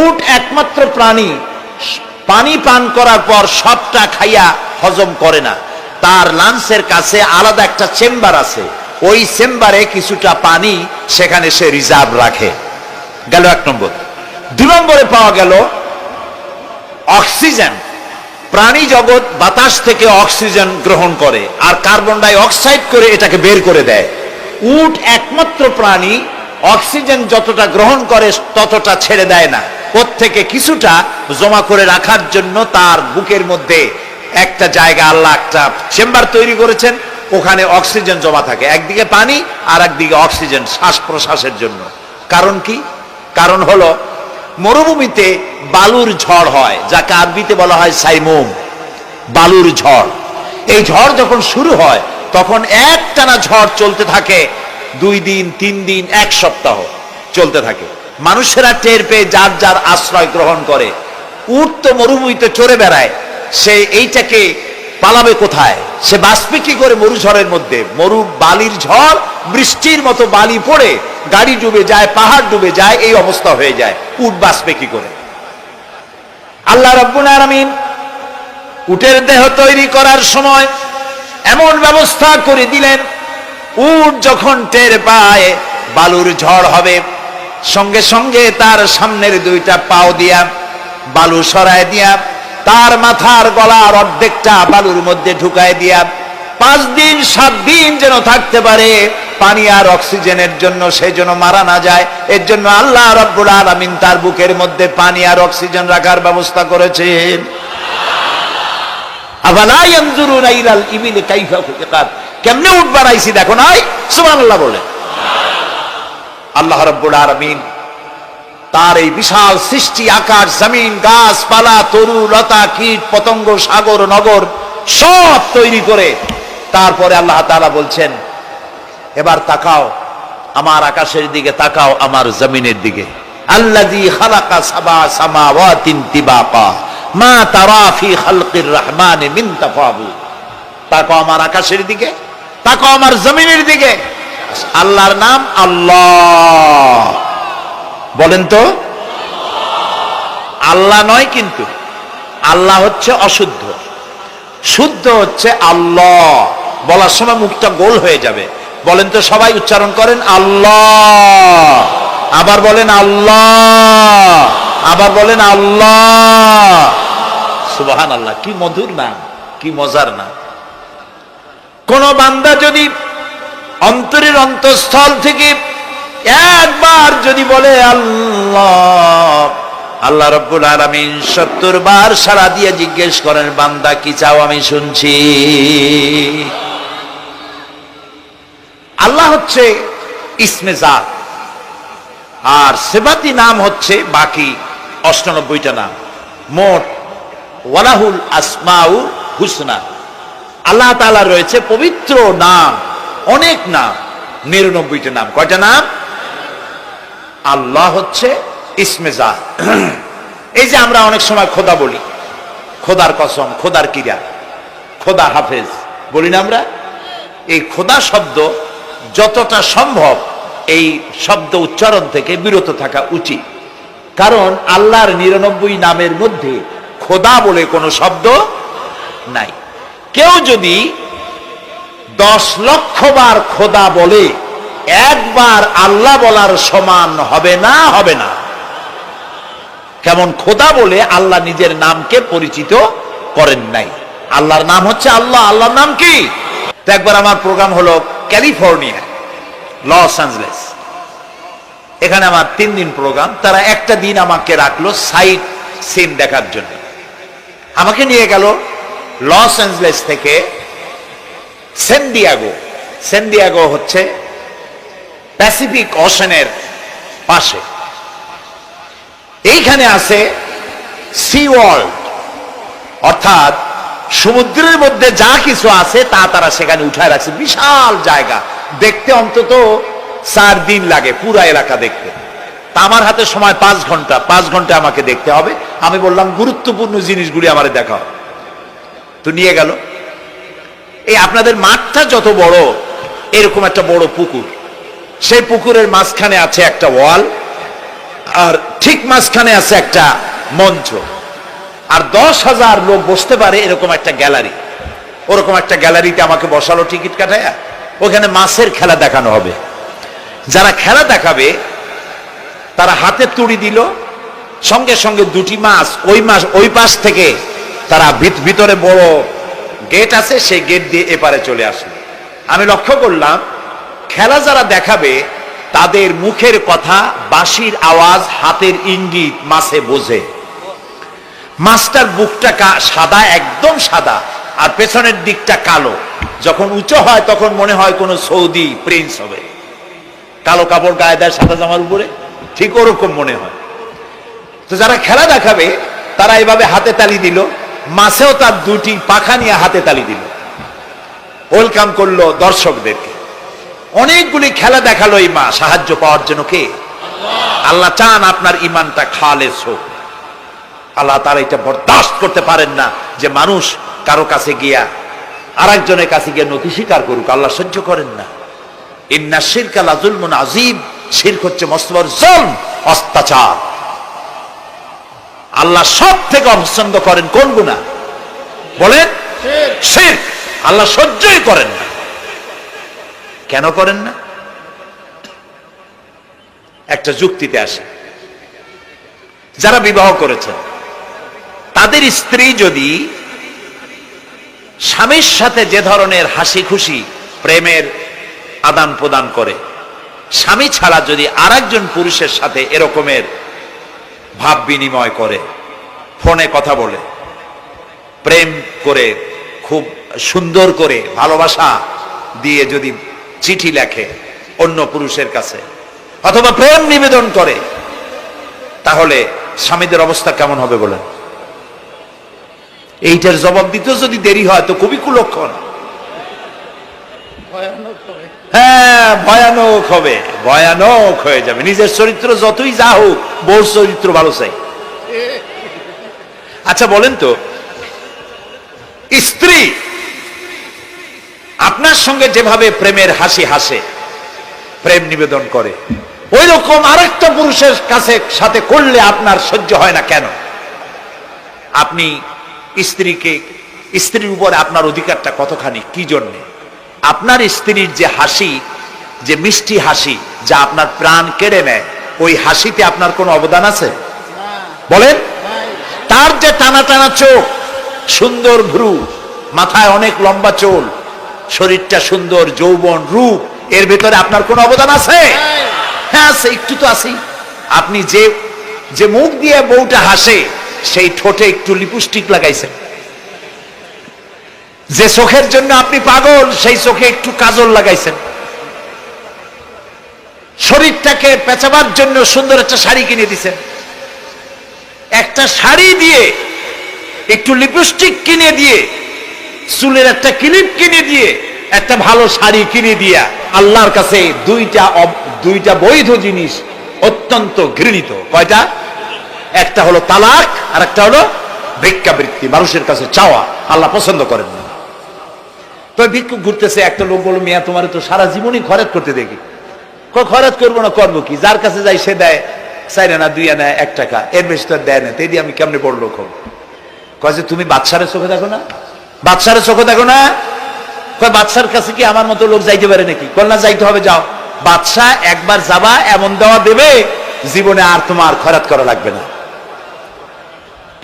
উট একমাত্র প্রাণী পানি পান করার পর সবটা খাইয়া হজম করে না, তার লাঞ্চের কাছে আলাদা একটা চেম্বার আছে, ওই চেম্বারে কিছুটা পানি সেখানে সে রিজার্ভ রাখে। গেল 1 নম্বর। 2 নম্বরে পাওয়া গেল অক্সিজেন। প্রাণী জগৎ বাতাস থেকে অক্সিজেন গ্রহণ করে আর কার্বন ডাই অক্সাইড করে এটাকে বের করে দেয়। উট একমাত্র প্রাণী অক্সিজেন যতটা গ্রহণ করে ততটা ছেড়ে দেয় না, ওর থেকে কিছুটা জমা করে রাখার জন্য তার বুকের মধ্যে একটা জায়গা আল্লাহ একটা চেম্বার তৈরি করেছেন, ওখানে অক্সিজেন জমা থাকে, একদিকে পানি আর একদিকে অক্সিজেন শ্বাস প্রশ্বাসের জন্য। কারণ কি? কারণ হলো মরুভূমিতে বালুর ঝড় হয়, যাকে আরবিতে বলা হয় সাইমুম, বালুর ঝড়। এই ঝড় যখন শুরু হয় তখন একটানা ঝড় চলতে থাকে 2 দিন 3 দিন 1 সপ্তাহ চলতে থাকে। মানুষেরা টের পেয়ে যার যার আশ্রয় গ্রহণ করে। উট তো মরুভূমিতে চড়ে বেড়ায়, সে এইটাকে পালাবে কোথায়? সে বাঁচবে কি করে মরুঝড়ের মধ্যে? বালির ঝড়, বৃষ্টির মতো বালি পড়ে গাড়ি ডুবে যায়, পাহাড় ডুবে যায়, এই অবস্থা হয়ে যায়। উট বাঁচবে কি করে? আল্লাহ রাব্বুল আলামিন উটের দেহ তৈরি করার সময় এমন ব্যবস্থা করে দিলেন, উট যখন টের পায় বালুর ঝড় হবে, সঙ্গে সঙ্গে তার সামনের 2টা পাও দিয়া বালু সরায় দিয়া তার মাথার গলার অর্ধেকটা বালুর মধ্যে ঢুকায় দিয়া 5 দিন 7 দিন যেন থাকতে পারে, পানি আর অক্সিজেনের জন্য সে যেন মারা না যায়। এর জন্য আল্লাহ রাব্বুল আলামিন তার বুকের মধ্যে পানি আর অক্সিজেন রাখার ব্যবস্থা করেছেন। আফালা ইয়ানজুরুনা ইলাল ইবিলি কাইফা খুলিকাত, কেমনে উট বানাইছি দেখো নাই? সুবহানাল্লাহ বলে। আল্লাহ রাব্বুল আলামিন তার এই বিশাল সৃষ্টি, আকাশ জমিন গাছপালা তরু লতা কীট পতঙ্গ সাগর নগর সব তৈরি করে তারপরে আল্লাহ তাআলা বলছেন, এবার তাকাও আমার আকাশের দিকে, তাকাও আমার জমিনের দিকে। আল্লাযী খালাকা সাবা সামাওয়াতিন তিবাকা মা তারা ফি খালকির রহমানি মিন তাফাউত। তাকাও আমার আকাশের দিকে, তাকাও আমার জমিনের দিকে। আল্লাহর নাম আল্লাহ, বলেন তো। আল্লাহ নয় কিন্তু, আল্লাহ হচ্ছে অশুদ্ধ, শুদ্ধ হচ্ছে আল্লাহ। বলার সময় মুখটা গোল হয়ে যাবে। বলেন তো, সবাই উচ্চারণ করেন আল্লাহ, আবার বলেন আল্লাহ, আবার বলেন আল্লাহ। সুবহানাল্লাহ, কি মধুর নাম, কি মজার নাম। কোন বান্দা যদি অন্তরের অন্তঃস্থল থেকে একবার যদি বলে আল্লাহ, আল্লাহ রাব্বুল আলামিন 70 বার সাড়া দিয়ে জিজ্ঞেস করেন, বান্দা কি চাও আমি শুনছি। আল্লাহ হচ্ছে ইসমে জাত, আর সিফাতি নাম হচ্ছে বাকি 98টা নাম। মোট ওয়ালাহুল আসমাউল হুসনা, আল্লাহ তাআলা রয়েছে পবিত্র নাম, অনেক নাম, 99টা নাম। কয়টা নাম? আল্লাহ হচ্ছে ইসমে জাত। এই যে আমরা অনেক সময় খোদা বলি, খোদার কসম, খোদার কিরা, খোদা হাফেজ বলি না আমরা? এই খোদা শব্দ যতটা সম্ভব এই শব্দ উচ্চারণ থেকে বিরত থাকা উচিত, কারণ আল্লাহর 99 নামের মধ্যে খোদা বলে কোনো শব্দ নাই। কেউ যদি 10 লক্ষ বার খোদা বলে, একবার আল্লাহ বলার সমান হবে না, হবে না। কেমন খোদা বলে আল্লাহ নিজের নামকে পরিচিত করেন নাই। আল্লাহর নাম হচ্ছে আল্লাহ। আল্লাহর নাম কি? তো একবার আমার প্রোগ্রাম হলো ক্যালিফোর্নিয়া, লস অ্যাঞ্জেলেস। এখানে আমার 3 দিন প্রোগ্রাম। তারা একটা দিন আমাকে রাখলো সাইট সিন দেখার জন্য। আমাকে নিয়ে গেল লস অ্যাঞ্জেলেস থেকে সান ডিয়েগো। সান ডিয়েগো হচ্ছে প্যাসিফিক ওশানের পাশে। এইখানে আছে সি ওয়ার্ল্ড, অর্থাৎ সমুদ্রের মধ্যে যা কিছু আছে তা তারা সেখানে উঠায় রাখছে। বিশাল জায়গা, দেখতে অন্তত 4 দিন লাগে পুরা এলাকা দেখতে। তা আমার হাতে সময় 5 ঘন্টা, 5 ঘন্টা আমাকে দেখতে হবে। আমি বললাম গুরুত্বপূর্ণ জিনিসগুলি আমার দেখাও। তো নিয়ে গেল। এই আপনাদের মাঠটা যত বড়, এরকম একটা বড় পুকুর, সেই পুকুরের মাঝখানে আছে একটা ওয়াল। আর ঠিক মাঝখানে আছে একটা মঞ্চ, আর 10,000 লোক বসতে পারে এরকম একটা গ্যালারি। ওরকম একটা গ্যালারিতে আমাকে বসালো টিকিট কাটায়া, ওখানে মাছের খেলা দেখানো হবে। যারা খেলা দেখাবে তারা হাতে তুড়ি দিল, সঙ্গে সঙ্গে দুটি মাছ ওই পাশ থেকে তারা ভিতরে বড় গেট আছে, সেই গেট দিয়ে এপারে চলে আসলো। আমি লক্ষ্য করলাম খেলা যারা দেখাবে তাদের মুখের কথা, বাঁশির আওয়াজ, হাতের ইঙ্গিত মাছে বোঝে। মাছটার বুকটা সাদা, একদম সাদা, আর পেছনের দিকটা কালো। যখন উঁচু হয় তখন মনে হয় কোন সৌদি প্রিন্স হবে, কালো কাপড় গায়ে দেয় সাদা জামার উপরে, ঠিক ওরকম মনে হয়। তো যারা খেলা দেখাবে তারা এভাবে হাতে তালি দিল, মাছেও তার দুটি পাখা নিয়ে হাতে তালি দিল, ওয়েলকাম করলো দর্শকদেরকে। অনেকগুলি খেলা দেখালো এই মা, সাহায্য পাওয়ার জন্য কে? আল্লাহ চান আপনার ইমানটা খালেস হোক। আল্লাহ তারা এটা বরদাস্ত করতে পারেন না যে মানুষ কারো কাছে গিয়া আরেকজনের কাছে গিয়ে নথি স্বীকার করুক, আল্লাহ সহ্য করেন না। ইন্না শিরকা লাযুলমুন আযীম, শিরক হচ্ছে মস্ত বড় জুলম, অত্যাচার। আল্লাহ সব থেকে অপছন্দ করেন কোন গুনাহ বলেন? শিরক। আল্লাহ সহ্যই করেন না। কেন করেন না? একটা যুক্তিতে আসে। যারা বিবাহ করেছেন তাদের স্ত্রী যদি স্বামীর সাথে যে ধরনের হাসি খুশি প্রেমের আদান প্রদান করে, স্বামী ছাড়া যদি আরেকজন পুরুষের সাথে এরকমের ভাব বিনিময় করে, ফোনে কথা বলে, প্রেম করে, খুব সুন্দর করে ভালোবাসা দিয়ে যদি চিঠি লেখে অন্য পুরুষের কাছে, অথবা প্রেম নিবেদন করে, তাহলে স্বামীদের অবস্থা কেমন হবে বলেন? এইটার জবাব দিতে যদি দেরি হয় তো খুবই কুলক্ষণ। হ্যাঁ, ভয়ানক হবে, ভয়ানক হয়ে যাবে। নিজের চরিত্র যতই যা হোক, বউর চরিত্র ভালো চাই। আচ্ছা বলেন তো, স্ত্রী আপনার সঙ্গে যেভাবে প্রেমের হাসি হাসে, প্রেম নিবেদন করে, ওই রকম আরেকটা পুরুষের কাছে সাথে করলে আপনার সহ্য হয় না কেন? আপনি স্ত্রীর উপরে আপনার অধিকারটা কতখানি, কি জন্যে? আপনার স্ত্রীর যে হাসি, যে মিষ্টি হাসি, যা আপনার প্রাণ কেড়ে নেয়, ওই হাসিতে আপনার কোনো অবদান আছে বলেন? তার যে টানা টানা চোখ, সুন্দর ভ্রু, মাথায় অনেক লম্বা চুল, শরীরটা সুন্দর, যৌবন, রূপ, এর ভেতরে আপনার কোনো অবদান আছে? হ্যাঁ আছে, একটু তো আছেই। আপনি যে মুখ দিয়ে বউটা হাসে, সেই ঠোঁটে একটু লিপস্টিক লাগাইছেন। যে চোখের জন্য আপনি পাগল, সেই চোখে একটু কাজল লাগাইছেন। শরীরটাকে পেঁচাবার জন্য সুন্দর একটা শাড়ি কিনে দিছেন। একটা শাড়ি দিয়ে, একটু লিপস্টিক কিনে দিয়ে, চুলের একটা ক্লিপ কিনে দিয়ে, একটা ভালো শাড়ি কিনে দিয়া আল্লাহর কাছে দুইটা বৈধ জিনিস অত্যন্ত ঘৃণিত। কয়টা? একটা হলো তালাক, আর একটা হলো ভিক্ষাবৃত্তি, মানুষের কাছে চাওয়া। আল্লাহ পছন্দ করেন না। তো ভিক্ষুক ঘুরতেছে, একটা লোক বলল, মিয়া তোমার তো সারা জীবনই খরচ করতে দেখি। খরচ করবো না, করবো কি? যার কাছে যাই সে দেয় 4 আনা 2 আনা 1 টাকা, এর বেশি তো দেয় না। তেদি আমি কেমনে বড় লোক হব? কয় যে তুমি বাদশারের চোখে দেখো না, বাদশারের চোখে দেখো না। কয় বাদশার কাছে কি আমার মতো লোক যাইতে পারে নাকি? কল না, যাইতে হবে, যাও। বাদশা একবার যাবা, এমন দেওয়া দেবে, জীবনে আর তোমার খরচ করা লাগবে না।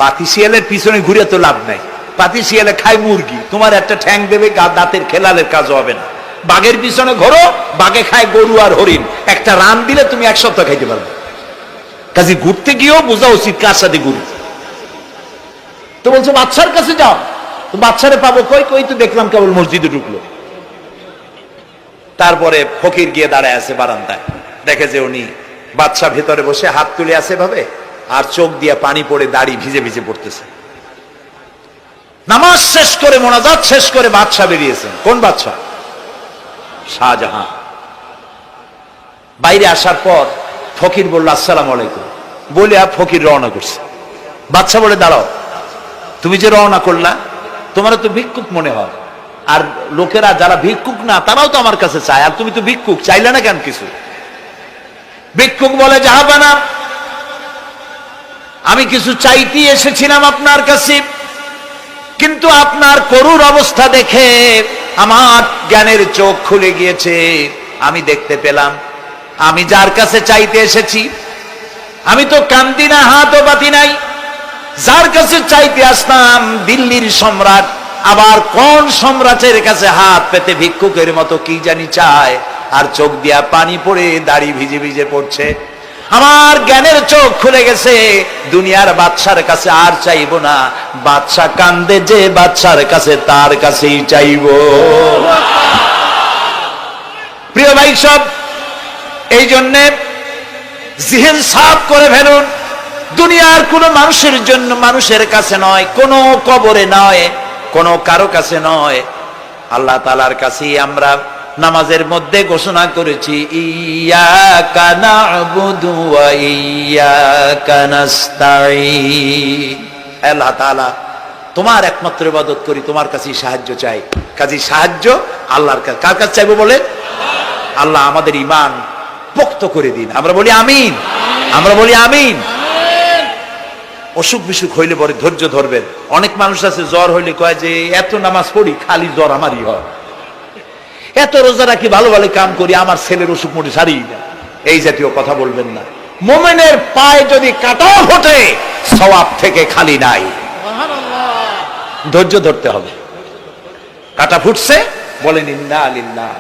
পাতি শিয়ালের পিছনে ঘুরে তো লাভ নাই। পাতি শিয়ালে খায় মুরগি, তোমার একটা ঠ্যাং দেবে, দাঁতের খেলালের কাজ হবে না। বাঘের পিছনে ঘোরো, বাঘে খায় গরু আর হরিণ, একটা রান দিলে তুমি 1 সপ্তাহ খাইতে পারবে। কাজে ঘুরতে গিয়েও বোঝা উচিত কার সাথে ঘুরি। তো বলছে বাদশার কাছে যাও। তো বাদশারে পাবো কই? কই তো দেখলাম কেবল মসজিদে ঢুকলো। তারপরে ফকির গিয়ে দাঁড়ায় আছে বারান্দায়, দেখে যে উনি বাদশা ভেতরে বসে হাত তুলে আছে ভাবে, আর চোখ দিয়ে পানি পড়ে দাড়ি ভিজে ভিজে পড়তেছে। নামাজ শেষ করে, মোনাজাত শেষ করে বাদশা বেরিয়েছেন। কোন বাদশা? শাহজাহান। বাইরে আসার পর ফকির বলল, আসসালামু আলাইকুম বলে ফকির রওনা করছে। বাদশা বলে, দাঁড়াও, তুমি যে রওনা করলা, তোমার তো ভিক্ষুক মনে হয়, আর লোকেরা যারা ভিক্ষুক না তারাও তো আমার কাছে চায়, আর তুমি তো ভিক্ষুক, চাইলে না কেন কিছু? ভিক্ষুক বলে, জাহাপানা আমি কিছু চাইতে এসেছিলাম আপনার কাছে, কিন্তু আপনার করুণ অবস্থা দেখে আমার জ্ঞানের চোখ খুলে গিয়েছে। আমি দেখতে পেলাম আমি যার কাছে চাইতে এসেছি, আমি তো কান্দি না, হাতও বাতি নাই। যার কাছে চাইতে আসতাম দিল্লির সম্রাট, আবার কোন সম্রাটের কাছে হাত পেতে ভিক্ষুকের মতো কি জানি চায়, আর চোখ দিয়া পানি পড়ে দাড়ি ভিজে ভিজে পড়ছে। আমার জ্ঞানের চোখ খুলে গেছে, দুনিয়ার বাদশার কাছে আর চাইবো না। বাদশা কান্দে যে বাদশার কাছে, তার কাছেই চাইবো। প্রিয় ভাই সব, এই জন্যে জিহ্ন সাফ করে ফেলুন। দুনিয়ার কোন মানুষের জন্য, মানুষের কাছে নয়, কোন কবরে নয়, কোন কারো কাছে নয়, আল্লাহ তাআলার কাছেই আমরা নামাজের মধ্যে ঘোষণা করেছি, ইয়াকা না'বুদু ওয়া ইয়াকা নাস্তাঈন। আল্লাহ তাআলা, তোমার একমাত্র ইবাদত করি, তোমার কাছেই সাহায্য চাই। কাজী সাহায্য আল্লাহর কাছে। কার কাছে চাইবো বলে? আল্লাহ আমাদের ঈমান পোক্ত করে দিন। আমরা বলি আমিন, আমরা বলি আমিন। অসুখ বিসুখ হইলে পরে ধৈর্য ধরবেন। অনেক মানুষ আছে জ্বর হইলে কয় যে এত নামাজ পড়ি খালি জ্বর আমারই হয়, এত রোজা রাখি, ভালো ভালো কাম করি, আমার ছেলের অসুখ মোটে সারি না। এই জাতীয় কথা বলবেন না। মুমিনের পায়ে যদি কাঁটাও ফোটে সওয়াব থেকে খালি নাই, ধৈর্য ধরতে হবে। কাঁটা ফুটছে, বলেন ইন্না লিল্লাহ।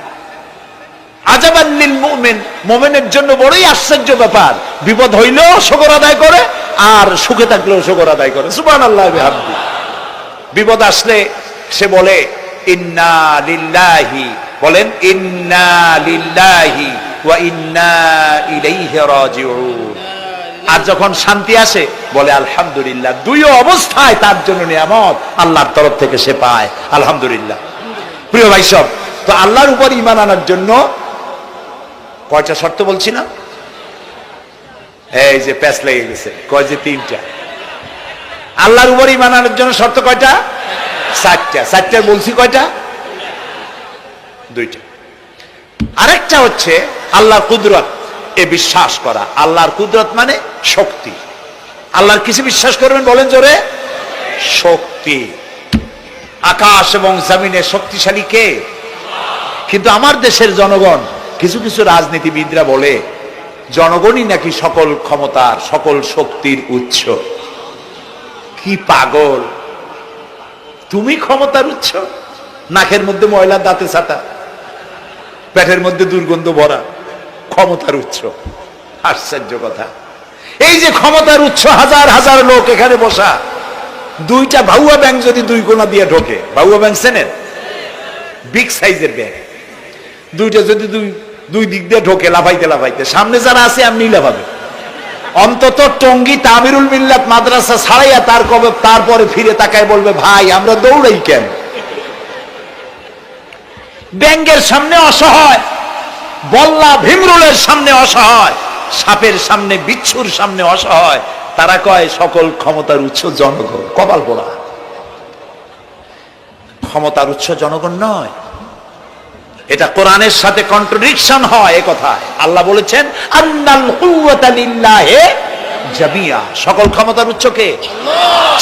আজাবান লিল মুমিন, মুমিনের জন্য বড়ই আশ্চর্য ব্যাপার, বিপদ হইলেও শুকর আদায় করে, আর সুখে থাকলেও শুকর আদায় করে। সুবহানাল্লাহ বিহামদি। বিপদ আসলে সে বলে ইন্না লিল্লাহি, বলেন ইন্না লিল্লাহি ওয়া ইন্না ইলাইহি রাজিউন। আর যখন শান্তি আসে বলে আলহামদুলিল্লাহ। দুই অবস্থায় তার জন্য নিয়ামত আল্লাহর তরফ থেকে সে পায়, আলহামদুলিল্লাহ। প্রিয় ভাই সব, তো আল্লাহর উপর ঈমান আনার জন্য কয়টা শর্ত বলছি না? এই যে প্যাচ লেগে গেছে, কয় যে তিনটা। আল্লাহর উপর ঈমান আনার জন্য শর্ত কয়টা? চারটা। চারটা বলছি কয়টা? দুইটা। আরেকটা হচ্ছে আল্লাহর কুদরত এ বিশ্বাস করা। আল্লাহর কুদরত মানে শক্তি। আল্লাহর কিছু বিশ্বাস করবেন, বলেন জোরে? শক্তি। আকাশ এবং জমিনে শক্তিশালী কে? কিন্তু আমার দেশের জনগণ, কিছু কিছু রাজনীতিবিদরা বলে জনগণই নাকি সকল ক্ষমতার, সকল শক্তির উৎস। কি পাগল! তুমি ক্ষমতার উৎস? নাকের মধ্যে ময়লা, দাঁতে ছাতা, পেটের মধ্যে দুর্গন্ধ ভরা, ক্ষমতার উৎস? আশ্চর্য কথা। এই যে ক্ষমতার উৎস, হাজার হাজার লোক এখানে বসা, দুইটা ভাউয়া ব্যাংক যদি দুই কোণা দিয়ে ঢোকে, ভাউয়া ব্যাংক চেনেন? বিগ সাইজের ব্যাংক, দুইটা যদি দুই দিক দিয়ে ঢোকে লাফাইতে লাফাইতে, সামনে যারা আছে এমনি লাফাবে। অন্তত টঙ্গী তামিরুল মিল্লাত মাদ্রাসা ছাড়াইয়া তারপরে ফিরে তাকায় বলবে, ভাই আমরা দৌড়াই কেন? ব্যাংকের সামনে অসহায়, বল্লা ভীমরুলের সামনে অসহায়, সাপের সামনে, বিচ্ছুর সামনে অসহায়। তারা কয় সকল ক্ষমতার উৎস জনগণ। কপাল পোড়া। ক্ষমতার উৎস জনগণ নয়, এটা কোরআনের সাথে কন্ট্রাডিকশন হয়। এ কথায় আল্লাহ বলেছেন আন্নাল কুওয়াতা লিল্লাহি জামিয়া। সকল ক্ষমতার উৎস কে?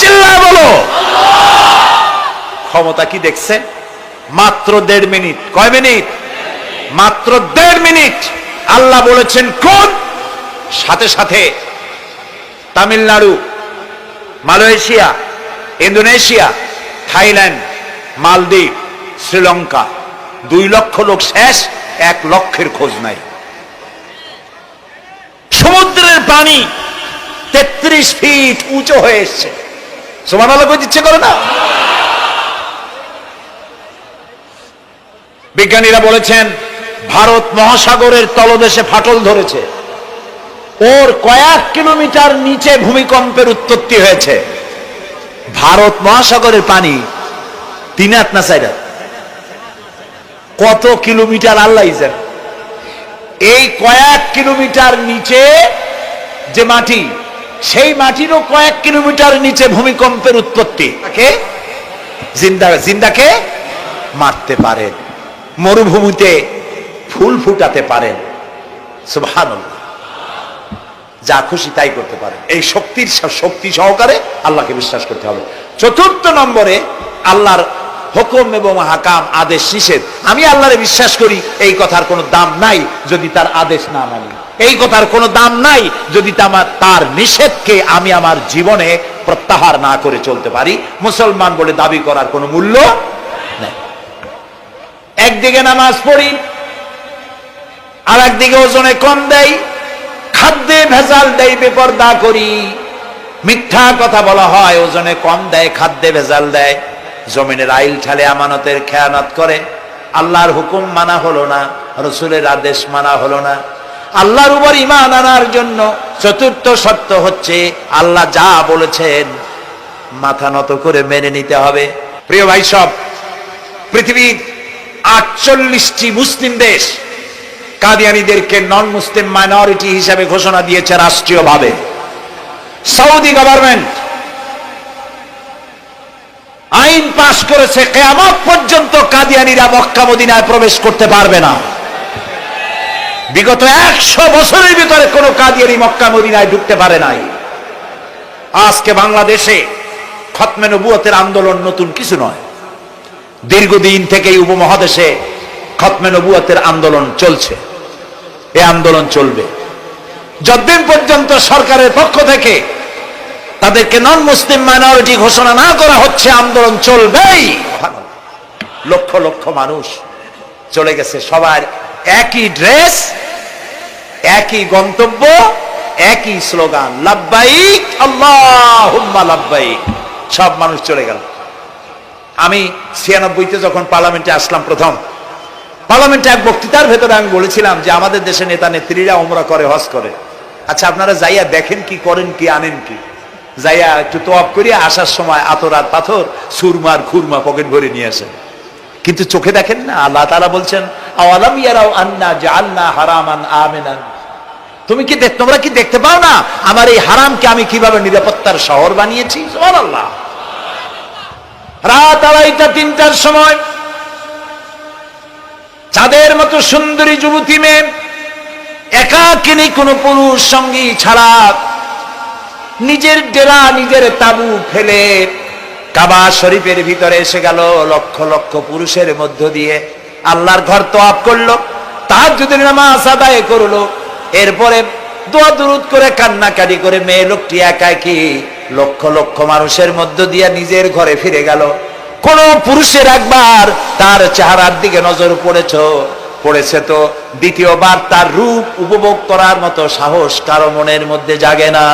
চিল্লায় বলো ক্ষমতা কি দেখছে? মাত্র 1.5 মিনিট। কয় মিনিট? মাত্র 1.5 মিনিট। আল্লাহ বলেছেন কোন? সাথে সাথে তামিলনাড়ু, মালয়েশিয়া, ইন্দোনেশিয়া, থাইল্যান্ড, মালদ্বীপ, শ্রীলঙ্কা, 2 লক্ষ লোক শেষ, 1 লক্ষের খোঁজ নাই। সমুদ্রের পানি 33 ফিট উঁচু হয়ে এসছে। সুবহানাল্লাহ কই ইচ্ছে করে না? বিজ্ঞানীরা বলেছেন ভারত মহাসাগরের তলদেশে ফাটল ধরেছে, ওর কয়েক কিলোমিটার নিচে ভূমিকম্পের উৎপত্তি হয়েছে। ভারত মহাসাগরের পানি 3 হাত না 4 হাত, কত কিলোমিটার আল্লাহ জানে। এই কয়েক কিলোমিটার নিচে যে মাটি, সেই মাটিরও কয়েক কিলোমিটার নিচে ভূমিকম্পের উৎপত্তি। তাকে জিন্দাকে মারতে পারেন, মরুভূমিতে ফুল ফুটাতে পারেন, সুবহানাল্লাহ, যা খুশি তাই করতে পারেন। এই শক্তি শক্তি সহকারে আল্লাহকে বিশ্বাস করতে হবে। চতুর্থ নম্বরে আল্লাহর হুকুম এবং হাকাম, আদেশ নিষেধ। আমি আল্লাহরে বিশ্বাস করি, এই কথার কোনো দাম নাই যদি তার আদেশ না মানি, এই কথার কোনো দাম নাই যদি তার নিষেধকে আমি আমার জীবনে প্রত্যাহার না করে চলতে পারি। মুসলমান বলে দাবি করার কোনো মূল্য নেই। একদিকে নামাজ পড়ি, আর একদিকে ওজনে কম দেয়, খাদ্যে ভেজাল দেয়, বেপরদা করি, মিথ্যা কথা বলা হয়, ওজনে কম দেয়, খাদ্যে ভেজাল দেয়, জমিনের আইল ঠালে আমানতের খেয়ানত করে, আল্লাহর হুকুম মানা হলো না, রসুলের আদেশ মানা হলো না। আল্লাহর উপর ঈমান আনার জন্য চতুর্থ শর্ত হচ্ছে আল্লাহ যা বলেছেন মাথা নত করে মেনে নিতে হবে। প্রিয় ভাই সব, পৃথিবীর 48টি মুসলিম দেশ কাদিয়ানীদেরকে নন মুসলিম মাইনরিটি হিসাবে ঘোষণা দিয়েছে রাষ্ট্রীয়ভাবে। সৌদি গভর্নমেন্ট আইন পাশ করেছে, কিয়ামত পর্যন্ত কাদিয়ানীরা মক্কা মদিনায় প্রবেশ করতে পারবে না। বিগত 100 বছরের ভিতরে কোন কাদিয়ানী মক্কা মদিনায় ঢুকতে পারে নাই। আজকে বাংলাদেশে খতমে নবুয়তের আন্দোলন নতুন কিছু নয়, দীর্ঘদিন থেকেই উপমহাদেশে খতমে নবুয়তের আন্দোলন চলছে। এই আন্দোলন চলবে যতদিন পর্যন্ত সরকারের পক্ষ থেকে তাদেরকে নন মুসলিম মাইনরিটি ঘোষণা না করা হচ্ছে, আন্দোলন চলবেই। লক্ষ লক্ষ মানুষ চলে গেছে, সবার একই ড্রেস, একই গন্তব্য, একই স্লোগান, লাব্বাইক আল্লাহুম্মা লাব্বাইক। সব মানুষ চলে গেল। আমি 96-তে যখন পার্লামেন্টে আসলাম, প্রথম পার্লামেন্টে এক বক্তৃতার ভেতরে আমি বলেছিলাম যে আমাদের দেশে নেতা নেত্রীরা উমরা করে, হজ করে। আচ্ছা, আপনারা যাইয়া দেখেন কি, করেন কি, আনেন কি? যাইয়া একটু তোয়াব করিয়া আসার সময় আতর আর পাথর, সুরমার খুরমা পকেট ভরে নিয়ে আসেন, কিন্তু চোখে দেখেন না। আল্লাহ তাআলা বলছেন, আওয়ালাম ইয়ারাউ আন্না জাআলনা হারামান আমিনান। তোমরা কি দেখতে পাও না আমার এই হারামকে আমি কিভাবে নিরাপত্তার শহর বানিয়েছি? সুবহানাল্লাহ। রাত 2:30-3টার সময় চাঁদের মতো সুন্দরী যুবতী মেয়ে একাকিনী, কোনো পুরুষ সঙ্গী ছাড়া নিজের ডেরা, নিজের তাবু ফেলে কাবা শরীফের ভিতরে এসে গেল। লক্ষ লক্ষ পুরুষের মধ্য দিয়ে আল্লাহর ঘর তওয়াফ করলো, তাহাজ্জুদের নামাজ আদায় করলো, এরপরে দোয়া দুরুদ করে কান্নাকাটি করে মেয়ে লোকটি একাকী লক্ষ লক্ষ মানুষের মধ্য দিয়ে নিজের ঘরে ফিরে গেল। কোন পুরুষের একবার তার চেহারার দিকে নজর পড়েছে তো দ্বিতীয়বার তার রূপ উপভোগ করার মতো সাহস কারো মনের মধ্যে জাগে না।